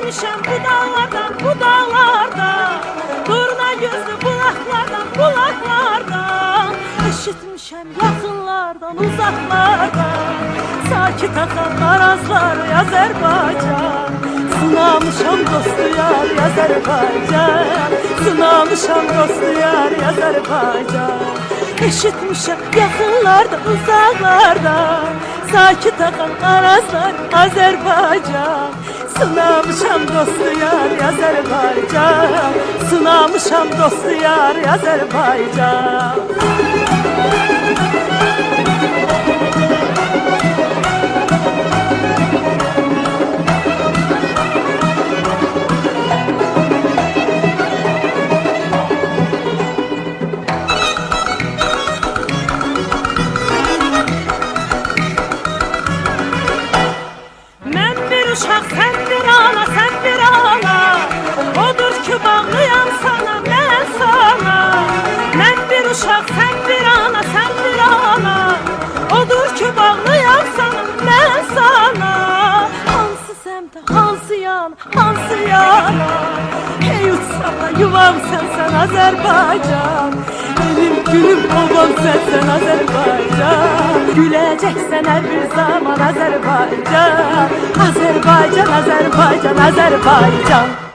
Geçmişem bu dağlardan, bu dağlardan, durna gözlü bulaklardan. Eşitmişem yakınlardan, uzaklardan, sakit akan arazlar Azerbaycan. Sınamışam dostu yar Azerbaycan, sınamışam dostu yar Azerbaycan. Eşitmişem yakınlardan, uzaklardan, sakit akan arazlar Azerbaycan. Sınamışam dostu yar Azerbaycan, sınamışam dostu yar Azerbaycan. Uşaq sen bir ana, sen bir ana, odur ki bağlıyam sana, mən sana. Mən bir uşaq sen bir ana, sen bir ana, odur ki bağlıyam sana, mən sana. Hansı səmtə, hansı yana, hansı yana, hey uçsam da yuvam sensen Azerbaycan. Benim gülüm babam sensen Azerbaycan. Güleceksen her bir zaman Azerbaycan, Azerbaycan, Azerbaycan, Azerbaycan.